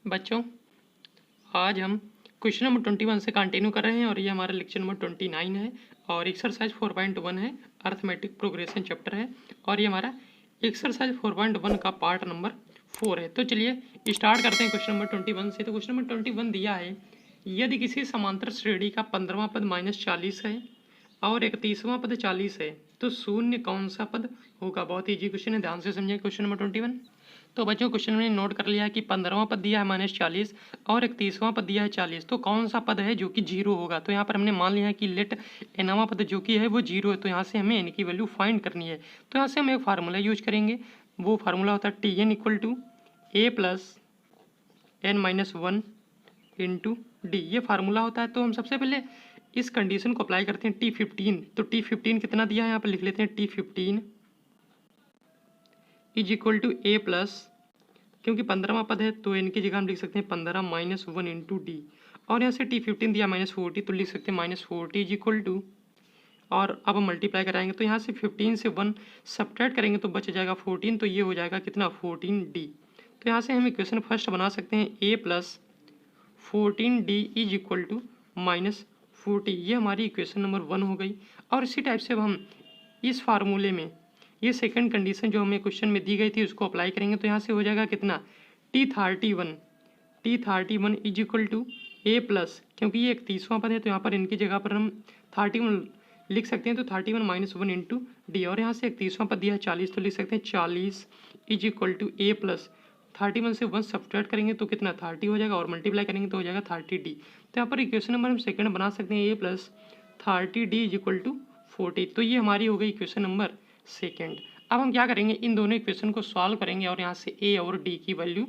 बच्चों, आज हम क्वेश्चन नंबर 21 से कंटिन्यू कर रहे हैं और ये हमारा लेक्चर नंबर 29 है और एक्सरसाइज 4.1 है, अर्थमेटिक प्रोग्रेशन चैप्टर है और ये हमारा एक्सरसाइज 4.1 का पार्ट नंबर 4 है। तो चलिए स्टार्ट करते हैं क्वेश्चन नंबर 21 से। तो क्वेश्चन नंबर 21 दिया है, यदि किसी समांतर श्रेणी का 15वां पद -40 है और 31वां पद 40 है तो शून्य कौन सा पद होगा। बहुत ईजी क्वेश्चन है, ध्यान से समझिए क्वेश्चन नंबर 21। तो बच्चों क्वेश्चन में नोट कर लिया है कि 15वां पद दिया है -40 और 31वां पद दिया है 40, तो कौन सा पद है जो कि जीरो होगा। तो यहाँ पर हमने मान लिया है कि लेट एनवां पद जो कि है वो जीरो है, तो यहाँ से हमें एन की वैल्यू फाइंड करनी है। तो यहाँ से हम एक फार्मूला यूज करेंगे, वो फार्मूला होता है TN = A + N-1 × D, ये फार्मूला होता है। तो हम सबसे पहले इस कंडीशन को अप्लाई करते हैं T15। तो T15 कितना दिया है यहाँ पर लिख लेते हैं, T15 = A+, क्योंकि 15वां पद है तो इनकी जगह हम लिख सकते हैं 15 - 1 × D, और यहाँ से T15 दिया -40 तो लिख सकते हैं -40 = और अब हम मल्टीप्लाई कराएंगे तो यहाँ से 15 से 1 सब्ट्रैक्ट करेंगे तो बच जाएगा 14, तो ये हो जाएगा कितना 14D। तो यहाँ से हम इक्वेशन फर्स्ट बना सकते हैं A + 14D = -40, ये हमारी इक्वेशन नंबर 1 हो गई। और इसी टाइप से अब हम इस फार्मूले में ये सेकंड कंडीशन जो हमें क्वेश्चन में दी गई थी उसको अप्लाई करेंगे तो यहाँ से हो जाएगा कितना T31 = A+, क्योंकि ये 31वां पद है तो यहाँ पर इनकी जगह पर हम 31 लिख सकते हैं, तो 31 - 1 × D, और यहाँ से 31वां पद दिया है 40 तो लिख सकते हैं 40 = A+, 31 से 1 सब्ट्रैक्ट करेंगे तो कितना 30 हो जाएगा और मल्टीप्लाई करेंगे तो हो जाएगा 30D। तो यहाँ पर इक्वेशन नंबर हम सेकंड बना सकते हैं A + 30D = 40, तो ये हमारी हो गई इक्वेशन नंबर सेकेंड। अब हम क्या करेंगे, इन दोनों इक्वेशन को सॉल्व करेंगे और यहाँ से A और D की वैल्यू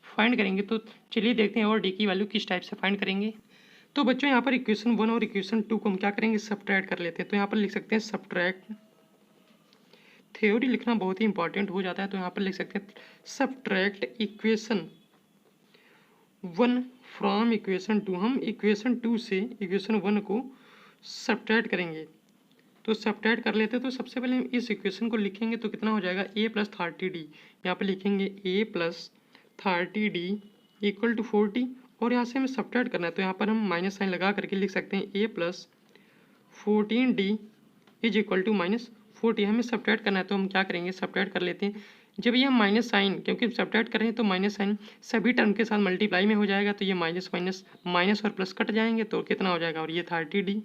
फाइंड करेंगे। तो चलिए देखते हैं और D की वैल्यू किस टाइप से फाइंड करेंगे। तो बच्चों यहाँ पर इक्वेशन 1 और इक्वेशन 2 को हम क्या करेंगे, सब्ट्रैक्ट कर लेते हैं। तो यहाँ पर लिख सकते हैं सब्ट्रैक्ट, थ्योरी लिखना बहुत ही इंपॉर्टेंट हो जाता है, तो यहाँ पर लिख सकते हैं सब्ट्रैक्ट इक्वेशन 1 फ्रॉम इक्वेशन 2। हम इक्वेशन 2 से इक्वेशन 1 को सब्ट्रैक्ट करेंगे, तो सब्ट्रैक्ट कर लेते हैं। तो सबसे पहले हम इस इक्वेशन को लिखेंगे तो कितना हो जाएगा A + 30D, यहाँ पे लिखेंगे A + 30D = 40, और यहाँ से हमें सब्ट्रैक्ट करना है तो यहाँ पर हम माइनस साइन लगा करके लिख सकते हैं A + 14D = -40। हमें सब्ट्रैक्ट करना है तो हम क्या करेंगे, सब्ट्रैक्ट कर लेते हैं। जब ये हम माइनस साइन, क्योंकि सब्ट्रैक्ट कर रहे हैं तो माइनस साइन सभी टर्म के साथ मल्टीप्लाई में हो जाएगा, तो ये माइनस माइनस माइनस और प्लस कट जाएंगे तो कितना हो जाएगा, और ये 30D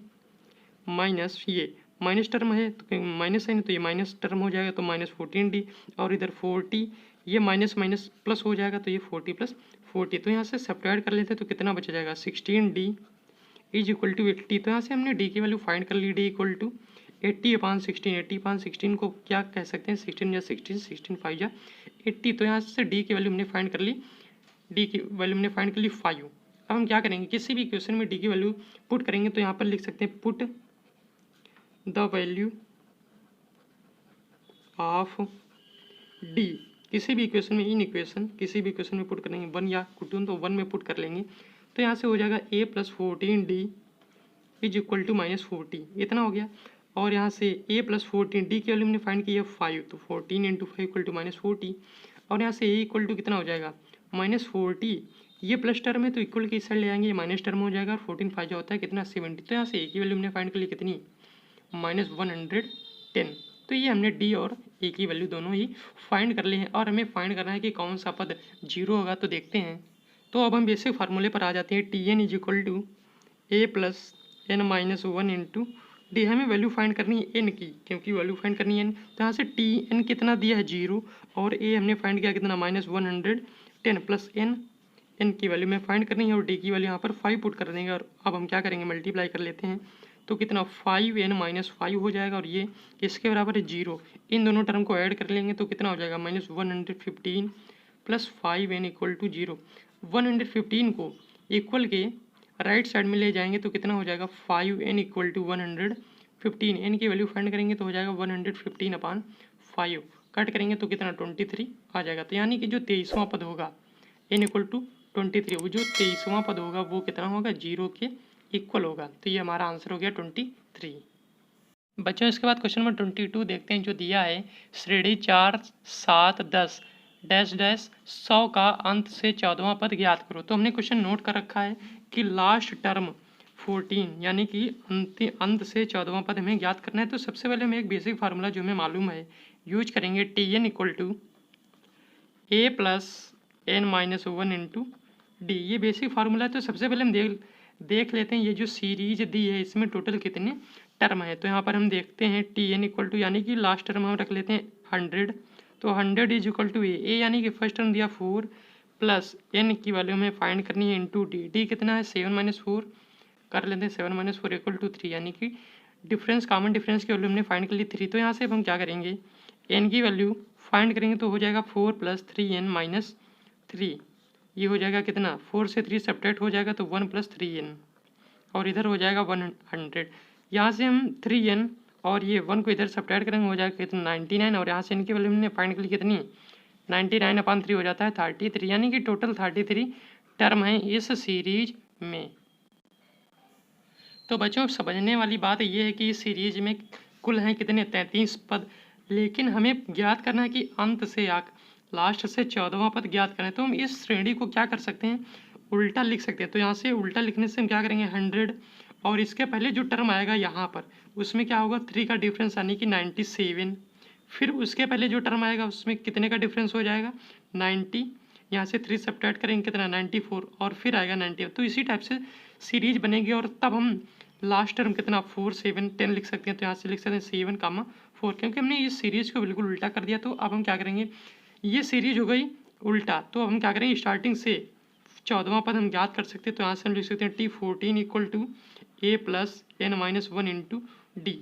माइनस ये माइनस टर्म है तो माइनस साइन है तो ये माइनस टर्म हो जाएगा तो -14D, और इधर 40 ये माइनस माइनस प्लस हो जाएगा तो ये 40 + 40। तो यहाँ से सब्ट्रैक्ट कर लेते हैं तो कितना बच जाएगा 16D = 80। तो यहाँ से हमने D की वैल्यू फाइंड कर ली, D = 80/16। 80/16 को क्या कह सकते हैं, 16 या 16 16 5 या 80। तो यहाँ से D की वैल्यू हमने फाइंड कर ली, D की वैल्यू हमने फाइंड कर ली 5। अब हम क्या करेंगे, किसी भी इक्वेशन में D की वैल्यू पुट करेंगे तो यहाँ पर लिख सकते हैं put the value of D, किसी भी इक्वेशन में, इन इक्वेशन किसी भी इक्वेशन में पुट करेंगे 1 या 2 तो 1 में पुट कर लेंगे तो यहाँ से हो जाएगा A + 14D = -40, इतना हो गया। और यहाँ से A + 14D की वैल्यू हमने फाइंड की है 5, तो 14 × 5 = -40, और यहाँ से A = कितना हो जाएगा -40, ये प्लस टर्म है तो इक्वल की साइड ले आएंगे, ये माइनस टर्म हो जाएगा, और 14 5 जो होता है कितना 70। तो यहाँ से A की वैल्यू हमने फाइंड कर ली कितनी -110। तो ये हमने D और A की वैल्यू दोनों ही फाइंड कर ली है, और हमें फाइंड करना है कि कौन सा पद जीरो होगा। तो देखते हैं, तो अब हम बेसिक फार्मूले पर आ जाते हैं। TN = A + N-1 × D, हमें वैल्यू फाइंड करनी है N की, क्योंकि वैल्यू फाइंड करनी है N। तो यहाँ से TN कितना दिया है 0, और A हमने फाइंड किया कितना -110 प्लस N की वैल्यू में फाइंड करनी है, और D की वैल्यू यहाँ पर 5 पुट कर देंगे। और अब हम क्या करेंगे, मल्टीप्लाई कर लेते हैं तो कितना 5N - 5 हो जाएगा, और ये इसके बराबर है 0। इन दोनों टर्म को ऐड कर लेंगे तो कितना हो जाएगा -115 + 5N = 0। 115 को इक्वल के राइट साइड में ले जाएंगे तो कितना हो जाएगा 5N = 115। N की वैल्यू फाइंड करेंगे तो हो जाएगा 115/5, कट करेंगे तो कितना 23 आ जाएगा। तो यानी कि जो 23वां पद होगा N = 23, वो जो 23वां पद होगा वो कितना होगा 0 के इक्वल होगा। तो ये हमारा आंसर हो गया 23। बच्चों इसके बाद क्वेश्चन नंबर 22 देखते हैं, जो दिया है श्रेणी 4 7 10 डैश डैश 100 का अंत से 14वां पद ज्ञात करो। तो हमने क्वेश्चन नोट कर रखा है कि लास्ट टर्म 14 यानी कि अंत से 14वां पद हमें ज्ञात करना है। तो सबसे पहले हमें एक बेसिक फार्मूला जो हमें मालूम है यूज करेंगे, T N equal to A plus N minus 1 into D. ये बेसिक फार्मूला है। तो सबसे पहले हम देख लेते हैं ये जो सीरीज दी है इसमें टोटल कितने टर्म है। तो यहाँ पर हम देखते हैं टी एन इक्वल टू यानी कि लास्ट टर्म हम रख लेते हैं 100। तो 100 इज इक्वल टू ए यानी कि फर्स्ट टर्म दिया 4 प्लस एन की वैल्यू हमें फाइंड करनी है इंटू डी। डी कितना है 7 माइनस 4 कर लेते हैं, 7 माइनस 4 इक्वल टू 3 यानी कि डिफरेंस कॉमन डिफरेंस की वैल्यू हमने फाइंड कर ली 3। तो यहाँ से अब हम क्या करेंगे एन की वैल्यू फाइंड करेंगे तो हो जाएगा 4 प्लस 3n माइनस 3। ये हो जाएगा कितना 4 से 3 सब्ट्रैक्ट हो जाएगा तो 1 प्लस 3n और इधर हो जाएगा 100। यहाँ से हम 3n और ये 1 को इधर सब्ट्रैक्ट करेंगे हो जाएगा कितना 99 और यहाँ से इनकी वैल्यू हमने फाइंड कर ली कितनी 99/3 हो जाता है 33 यानी कि टोटल 33 टर्म है इस सीरीज में। तो बच्चों समझने वाली बात ये है कि इस सीरीज में कुल हैं कितने 33 पद, लेकिन हमें ज्ञात करना है कि अंत से लास्ट से 14वां पद ज्ञात करना है। तो हम इस श्रेणी को क्या कर सकते हैं उल्टा लिख सकते हैं। तो यहाँ से उल्टा लिखने से हम क्या करेंगे 100 और इसके पहले जो टर्म आएगा यहाँ पर उसमें क्या होगा 3 का डिफरेंस यानी कि 97। फिर उसके पहले जो टर्म आएगा उसमें कितने का डिफरेंस हो जाएगा 90। यहाँ से 3 सब्ट्रैक्ट करेंगे कितना 94 और फिर आएगा 90। तो इसी टाइप से सीरीज बनेगी और तब हम लास्ट टर्म कितना 4 7 10 लिख सकते हैं। तो यहाँ से लिख सकते हैं 7 कामा 4 क्योंकि हमने इस सीरीज को बिल्कुल उल्टा कर दिया। तो अब हम क्या करेंगे ये सीरीज हो गई उल्टा। तो अब हम क्या करेंगे स्टार्टिंग से 14वां पद हम ज्ञात कर सकते हैं। तो यहाँ से हम लिख सकते हैं T14 equal to A plus N minus 1 into D.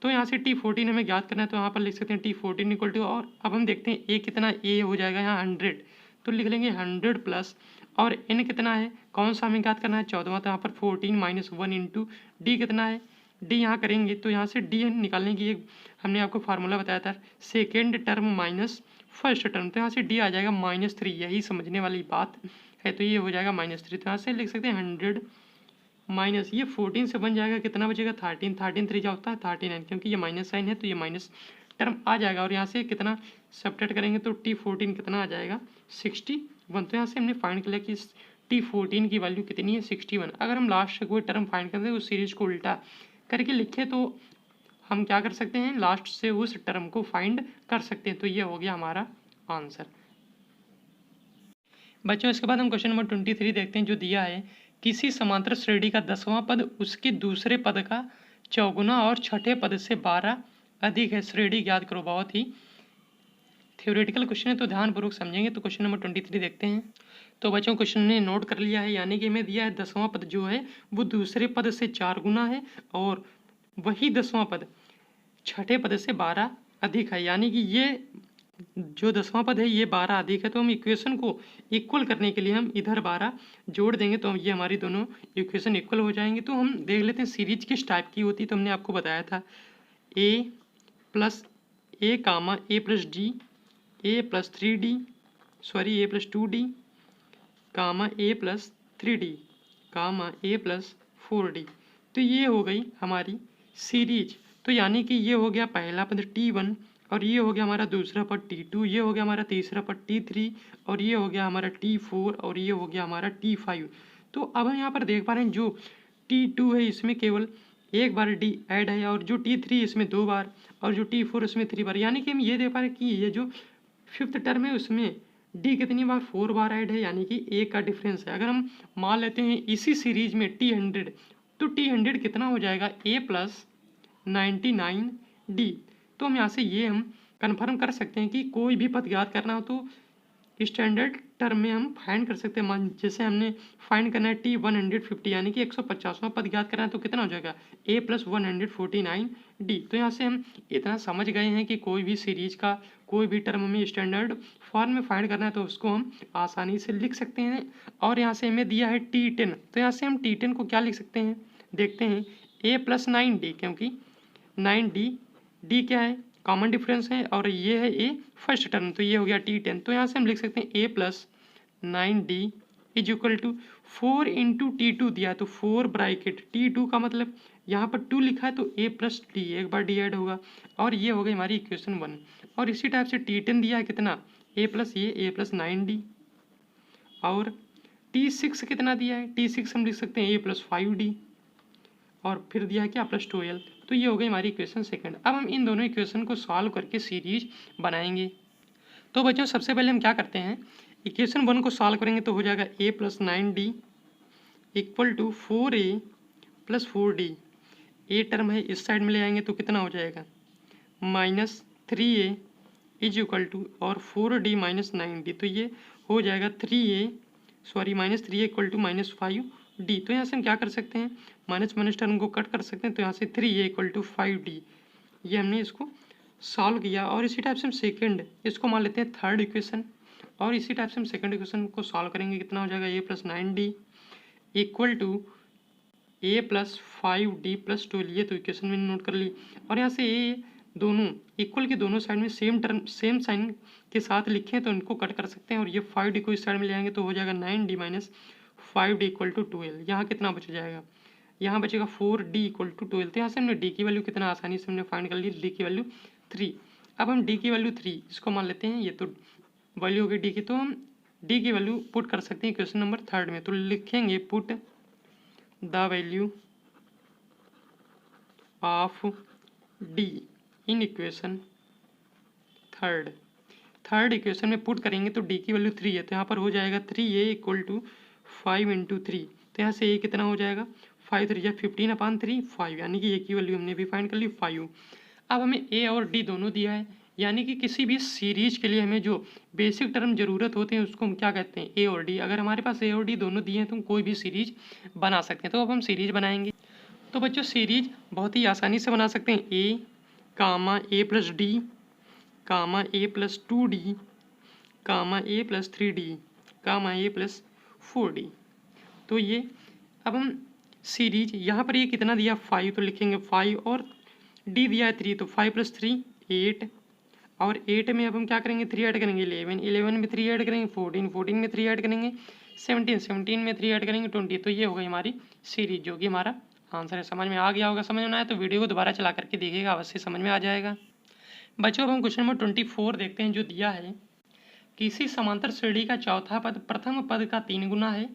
तो यहाँ से T14 हमें ज्ञात करना है तो यहाँ पर लिख सकते हैं T14 इक्वल टू और अब हम देखते हैं ए कितना ए हो जाएगा यहाँ 100 तो लिख लेंगे 100 प्लस और एन कितना है कौन सा हमें ज्ञात करना है 14वां। तो यहाँ पर 14 माइनस 1 इंटू डी कितना है डी यहाँ करेंगे तो यहाँ से डी निकालने की एक हमने आपको फार्मूला बताया था second term minus first term. तो यहाँ से डी आ जाएगा -3, यही समझने वाली बात है। तो ये हो जाएगा -3। तो यहाँ से लिख सकते हैं 100 माइनस ये 14 से बन जाएगा कितना बचेगा 13 13 3 क्या होता है 39 क्योंकि ये माइनस साइन है तो ये माइनस टर्म आ जाएगा और यहाँ से कितना सब्ट्रैक्ट करेंगे तो T14 कितना आ जाएगा 61। तो यहाँ से हमने फाइंड किया कि T14 की वैल्यू कितनी है 61। अगर हम लास्ट से कोई टर्म फाइंड करते हैं उस सीरीज को उल्टा करके लिखे तो हम क्या कर सकते हैं लास्ट से उस टर्म को फाइंड कर सकते हैं। तो ये हो गया हमारा आंसर। बच्चों इसके बाद हम क्वेश्चन नंबर 23 देखते हैं जो दिया है किसी समांतर श्रेणी का 10वां पद उसके दूसरे पद का चौगुना और छठे पद से 12 अधिक है, श्रेणी ज्ञात करो। बहुत ही थ्योरेटिकल क्वेश्चन है तो ध्यानपूर्वक समझेंगे। तो क्वेश्चन नंबर 23 देखते हैं। तो बच्चों क्वेश्चन ने नोट कर लिया है यानी कि हमें दिया है 10वां पद जो है वो दूसरे पद से 4 गुना है और वही 10वां पद छठे पद से 12 अधिक है यानी कि ये जो 10वां पद है ये 12 अधिक है। तो हम इक्वेशन को इक्वल करने के लिए हम इधर 12 जोड़ देंगे तो ये हमारी दोनों इक्वेशन इक्वल हो जाएंगे। तो हम देख लेते हैं सीरीज किस टाइप की होती है। तो हमने आपको बताया था a plus a comma a plus d a plus 3d sorry a plus 2d comma a plus 3d comma a plus 4d। तो ये हो गई हमारी सीरीज। तो यानी कि ये हो गया पहला पद T1 और ये हो गया हमारा दूसरा पद T2, ये हो गया हमारा तीसरा पद T3 और ये हो गया हमारा T4 और ये हो गया हमारा T5। तो अब हम यहाँ पर देख पा रहे हैं जो T2 है इसमें केवल एक बार D ऐड है और जो T3 इसमें 2 बार और जो T4 इसमें 3 बार। यानी कि हम ये देख पा रहे हैं कि ये जो फिफ्थ टर्म है उसमें D कितनी बार 4 बार ऐड है यानी कि एक का डिफरेंस है। अगर हम मान लेते हैं इसी सीरीज में T100 तो T100 कितना हो जाएगा A प्लस 99D। तो हम यहाँ से ये हम कन्फर्म कर सकते हैं कि कोई भी पद ज्ञात करना हो तो स्टैंडर्ड टर्म में हम फाइंड कर सकते हैं। मान जैसे हमने फाइंड करना है T150 यानी कि 150वां पद ज्ञात करना है तो कितना हो जाएगा A प्लस 149D। तो यहाँ से हम इतना समझ गए हैं कि कोई भी सीरीज का कोई भी टर्म हमें स्टैंडर्ड फॉर्म में फाइंड करना है तो उसको हम आसानी से लिख सकते हैं। और यहाँ से हमें दिया है T10 तो यहाँ से हम T10 को क्या लिख सकते हैं देखते हैं A प्लस 9D क्योंकि 9D D क्या है कॉमन डिफरेंस है और ये है A फर्स्ट टर्म तो ये हो गया T10। तो यहाँ से हम लिख सकते हैं A plus 9D is equal to 4 into T2 दिया है तो 4 ब्रैकेट T2 का मतलब यहाँ पर 2 लिखा है तो A प्लस D एक बार D ऐड होगा और ये हो गई हमारी इक्वेशन 1। और इसी टाइप से T10 दिया है कितना ए प्लस ये ए प्लस 9d, और T6 कितना दिया है, T6 हम लिख सकते हैं ए प्लस 5d, और फिर दिया है क्या प्लस 12। तो ये हो गई हमारी इक्वेशन सेकंड। अब हम इन दोनों इक्वेशन को सॉल्व करके सीरीज बनाएंगे। तो बच्चों सबसे पहले हम क्या करते हैं, इक्वेशन 1 को सॉल्व करेंगे तो हो जाएगा a plus 9d equal to 4a plus 4d। A term है इस साइड में ले आएंगे तो कितना हो जाएगा minus 3a is equal to और 4d माइनस 9d, तो ये हो जाएगा minus 3a equal to minus 5d। तो यहाँ से हम क्या कर सकते हैं, माइनस माइनस टर्म को कट कर सकते हैं, तो यहाँ से 3a इक्वल टू 5d। ये हमने इसको सॉल्व किया। और इसी टाइप से हम सेकेंड इसको मान लेते हैं थर्ड इक्वेशन, और इसी टाइप से हम सेकेंड इक्वेशन को सॉल्व करेंगे। कितना हो जाएगा a plus 9d equal to A plus 5d plus 12। ये तो इक्वेशन मैंने नोट कर ली। और यहाँ से ए दोनों इक्वल के दोनों साइड में सेम टर्म सेम साइन के साथ लिखें तो इनको कट कर सकते हैं, और ये 5d को इस साइड में ले आएंगे तो हो जाएगा 9d minus 5d equal to 12। यहाँ कितना बच जाएगा, यहाँ बचेगा 4d इक्वल टू 12। तो यहाँ से हमने d की वैल्यू कितना आसानी से हमने फाइंड कर ली, d की वैल्यू 3। अब हम d की वैल्यू 3 इसको मान लेते हैं, ये तो वैल्यू होगी d की, तो हम d की वैल्यू पुट कर सकते हैं क्वेश्चन नंबर थर्ड में। तो लिखेंगे put the value of d in equation third equation में पुट करेंगे तो d की वैल्यू 3 है, तो यहाँ पर हो जाएगा 3a इक्वल टू 5 इंटू 3। तो यहाँ से a कितना हो जाएगा 5 3 15/3 5, यानी कि a की वैल्यू हमने भी फाइंड कर ली 5। अब हमें a और d दोनों दिया है, यानी कि किसी भी सीरीज के लिए हमें जो बेसिक टर्म जरूरत होते हैं उसको हम क्या कहते हैं a और d। अगर हमारे पास a और d दोनों दिए हैं तो हम कोई भी सीरीज बना सकते हैं। तो अब हम सीरीज बनाएंगे। तो बच्चों सीरीज बहुत ही आसानी से बना सकते हैं, a comma a plus d comma a plus 2d comma a plus 3d comma a plus 4d। तो ये अब हम सीरीज यहाँ पर ये कितना दिया 5, तो लिखेंगे 5, और d दिया है 3, तो 5 प्लस 3 8, और 8 में अब हम क्या करेंगे 3 ऐड करेंगे 11, 11 में 3 ऐड करेंगे 14, 14 में 3 ऐड करेंगे 17, 17 में 3 ऐड करेंगे 20। तो ये हो गई हमारी सीरीज, जो कि हमारा आंसर है। समझ में आ गया होगा, समझ में आया तो वीडियो को दोबारा चला करके देखिएगा, अवश्य समझ में आ जाएगा। बच्चों अब हम क्वेश्चन नंबर 24 देखते हैं, जो दिया है किसी समांतर श्रेणी का चौथा पद प्रथम पद का 3 गुना है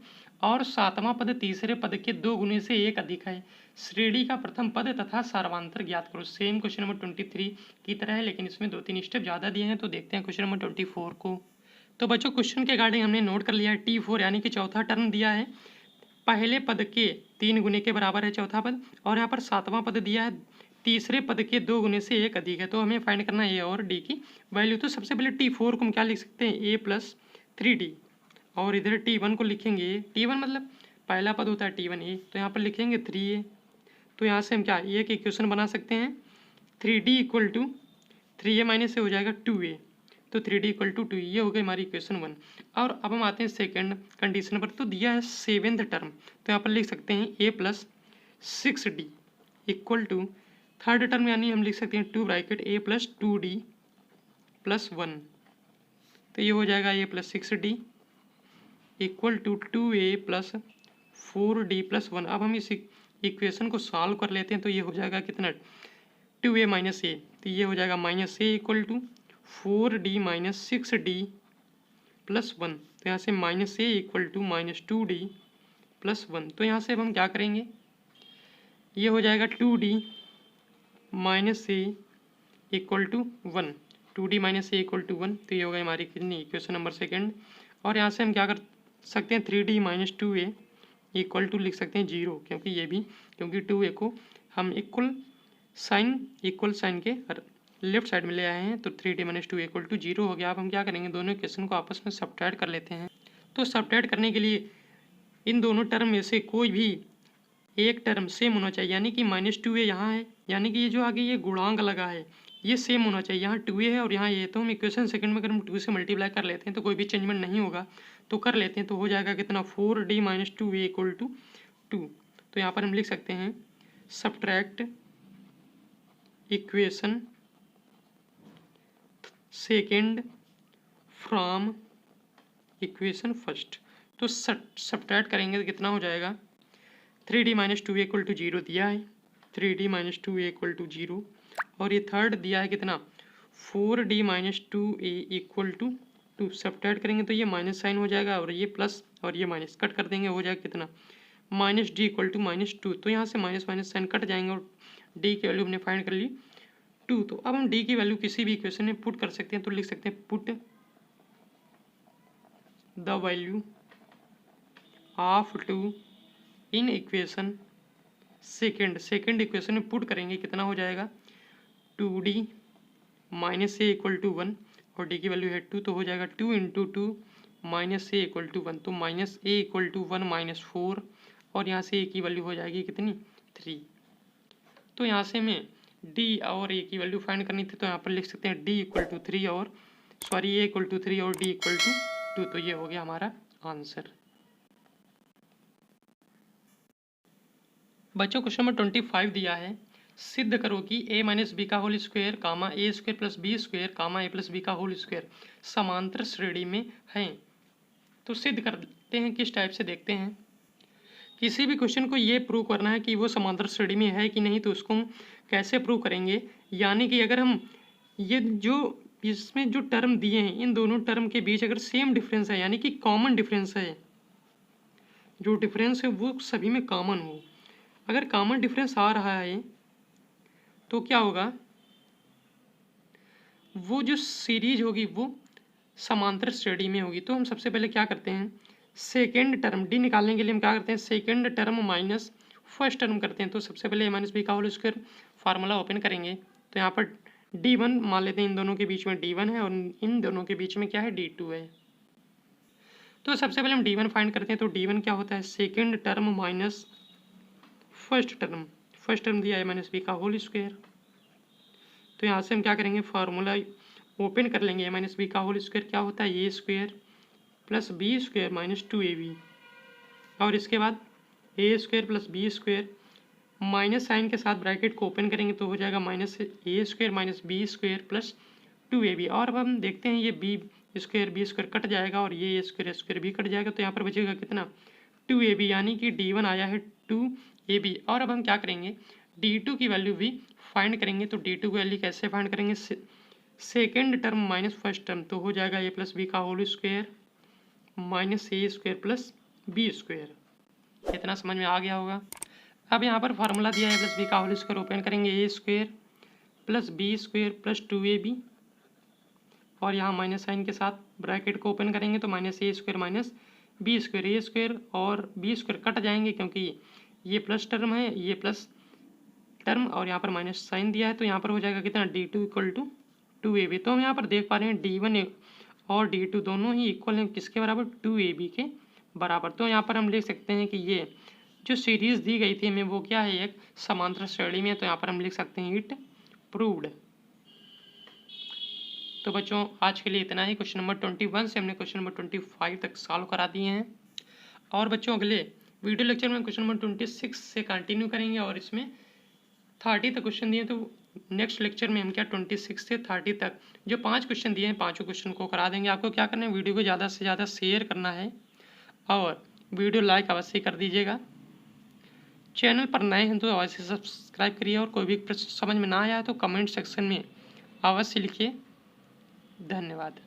और सातवां पद तीसरे पद के 2 गुने से 1 अधिक है। श्रेणी का प्रथम पद तथा सार्वधातर ज्ञात करो। सेम क्वेश्चन नंबर 23 की तरह है, लेकिन इसमें 2-3 स्टेप ज़्यादा दिए हैं। तो देखते हैं क्वेश्चन नंबर 24 को। तो बच्चों क्वेश्चन के अकॉर्डिंग हमने नोट कर लिया है T4, यानी कि चौथा टर्म दिया है पहले पद के 3 गुने के बराबर है चौथा पद, और यहाँ पर सातवां पद दिया है तीसरे पद के 2 गुने से 1 अधिक है। तो हमें फाइंड करना है ए और डी की वैल्यू। तो सबसे पहले T4 को हम क्या लिख सकते हैं a प्लस 3d, और इधर T1 को लिखेंगे T1 मतलब पहला पद होता है T1 a, तो यहाँ पर लिखेंगे 3a। तो यहाँ से हम क्या ए के इक्वेशन बना सकते हैं 3d equal to 3a minus से हो जाएगा 2a, तो 3d इक्वल टू 2। ये हो गई हमारी इक्वेशन 1। और अब हम आते हैं सेकंड कंडीशन पर। तो दिया है 7th टर्म, तो यहाँ पर लिख सकते हैं a plus 6d equal to third term, यानी हम लिख सकते हैं 2 bracket a plus 2d plus 1। तो ये हो जाएगा a plus 6d equal to 2a plus 4d plus 1। अब हम इस इक्वेशन को सॉल्व कर लेते हैं, तो ये हो जाएगा कितना 2a माइनस a, तो ये हो जाएगा minus a equal to 4d minus 6d plus 1। तो यहाँ से minus a equal to minus 2d plus 1। तो यहाँ से अब हम क्या करेंगे, ये हो जाएगा 2d minus a equal to 1, 2d minus a equal to 1। तो ये होगा हमारी कितनी इक्वेशन नंबर सेकंड। और यहाँ से हम क्या कर सकते हैं 3d minus 2a equal to लिख सकते हैं 0, क्योंकि ये भी क्योंकि 2a को हम इक्वल साइन के लेफ्ट साइड में ले आए हैं, तो 3d माइनस 2 इक्वल टू 0 हो गया। अब हम क्या करेंगे दोनों इक्वेशन को आपस में सब्ट्रैक्ट कर लेते हैं। तो सब्ट्रैक्ट करने के लिए इन दोनों टर्म में से कोई भी एक टर्म सेम होना चाहिए, यानी कि माइनस 2a यहाँ है, यानी कि ये जो आगे ये गुणांक लगा है ये सेम होना चाहिए। यहाँ 2a है और यहाँ ये, तो हम इक्वेशन सेकंड में अगर हम 2 से मल्टीप्लाई कर लेते हैं तो कोई भी चेंजमेंट नहीं होगा, तो कर लेते हैं। तो हो जाएगा कितना 4d minus 2a equal to 2। तो यहाँ पर हम लिख सकते हैं subtract equation second from equation first. तो सब्ट्रैक्ट करेंगे तो कितना हो जाएगा 3d minus 2a equal to 0 दिया है, 3d minus 2a equal to 0, और ये थर्ड दिया है कितना 4d minus 2a equal to 2 subtract करेंगे तो ये माइनस साइन हो जाएगा और ये प्लस और ये माइनस कट कर देंगे, हो जाएगा कितना माइनस डी इक्वल टू -2। तो यहाँ से माइनस माइनस साइन कट जाएंगे और डी की वैल्यू हमने फाइंड कर ली 2। तो अब हम डी की वैल्यू किसी भी इक्वेशन में पुट कर सकते हैं, तो लिख सकते हैं put the value of 2 in equation second equation में पुट करेंगे, कितना हो जाएगा 2d minus A equal to 1 और डी की वैल्यू है 2, तो हो जाएगा 2 into 2 minus A equal to 1, तो minus A equal to 1 minus 4 और यहाँ से ए की वैल्यू हो जाएगी कितनी 3। तो यहाँ से हमें डी और ए की वैल्यू फाइंड करनी थी, तो यहाँ पर लिख सकते हैं डी इक्वल टू 3 और सॉरी ए इक्वल टू 3 और डी इक्वल टू 2। तो ये हो गया हमारा आंसर। बच्चों क्वेश्चन नंबर 25 दिया है, सिद्ध करो कि a माइनस बी का whole square comma A square plus b square comma a plus b का होल स्क्वायर समांतर श्रेणी में है। तो सिद्ध करते हैं, किस टाइप से देखते हैं। किसी भी क्वेश्चन को ये प्रूव करना है कि वो समांतर श्रेणी में है कि नहीं, तो उसको हम कैसे प्रूव करेंगे। यानी कि अगर हम ये जो इसमें जो टर्म दिए हैं इन दोनों टर्म के बीच अगर सेम डिफरेंस है, यानी कि कॉमन डिफरेंस है, जो डिफरेंस है वो सभी में कॉमन हो। अगर कॉमन डिफरेंस आ रहा है तो क्या होगा, वो जो सीरीज होगी वो समांतर श्रेणी में होगी। तो हम सबसे पहले क्या करते हैं, सेकेंड टर्म डी निकालने के लिए हम क्या करते हैं, second term minus first term करते हैं। तो सबसे पहले ए माइनस बी का होल स्क्वायर फार्मूला ओपन करेंगे, तो यहाँ पर d1 मान लेते हैं, इन दोनों के बीच में d1 है और इन दोनों के बीच में क्या है d2 है। तो सबसे पहले हम d1 फाइंड करते हैं, तो d1 क्या होता है, second term minus first term दिया ए माइनस बी का होल स्क्वायर। तो यहाँ से हम क्या करेंगे, फार्मूला ओपन कर लेंगे, ए माइनस बी का होल स्क्वायर क्या होता है, a square plus b square minus 2ab और इसके बाद a square plus b square minus sign के साथ ब्रैकेट को ओपन करेंगे तो हो जाएगा minus a square minus b square plus 2ab। और अब हम देखते हैं ये बी स्क्वायर कट जाएगा और ये स्क्वायर भी कट जाएगा, तो यहाँ पर बचेगा कितना 2ab, यानी कि d1 आया है 2ab। और अब हम क्या करेंगे, d2 की वैल्यू भी फाइंड करेंगे। तो d2 की वैल्यू कैसे फाइंड करेंगे, second term minus first term, तो हो जाएगा ए प्लस बी का whole square minus a square plus b square. इतना समझ में आ गया होगा। अब यहाँ पर फार्मूला दिया है, ए प्लस बी का होल स्क्वायर ओपन करेंगे, a square plus b square plus 2ab और यहाँ माइनस साइन के साथ ब्रैकेट को ओपन करेंगे तो minus a square minus b square, A square और बी स्क्वायर कट जाएंगे क्योंकि ये प्लस टर्म है, ये प्लस टर्म और यहाँ पर माइनस साइन दिया है, तो यहाँ पर हो जाएगा कितना d2 इक्वल टू 2ab। तो हम यहाँ पर देख पा रहे हैं d1 और d2 दोनों ही इक्वल हैं, किसके बराबर 2ab के बराबर। तो यहाँ पर हम लिख सकते हैं कि ये जो सीरीज दी गई थी हमें वो क्या है, एक समांतर श्रेणी में। तो यहाँ पर हम लिख सकते हैं इट प्रूव्ड। तो बच्चों आज के लिए इतना ही। क्वेश्चन नंबर 21 से हमने क्वेश्चन नंबर 25 तक सॉल्व करा दिए हैं। और बच्चों अगले वीडियो लेक्चर में क्वेश्चन नंबर 26 से कंटिन्यू करेंगे और इसमें 30 तक क्वेश्चन दिए, तो नेक्स्ट लेक्चर में हम क्या 26 से 30 तक जो 5 क्वेश्चन दिए हैं, 5 क्वेश्चन को करा देंगे। आपको क्या करना है, वीडियो को ज़्यादा से ज़्यादा शेयर करना है और वीडियो लाइक अवश्य कर दीजिएगा। चैनल पर नए हैं तो अवश्य सब्सक्राइब करिए और कोई भी प्रश्न समझ में ना आया तो कमेंट सेक्शन में अवश्य लिखिए। धन्यवाद।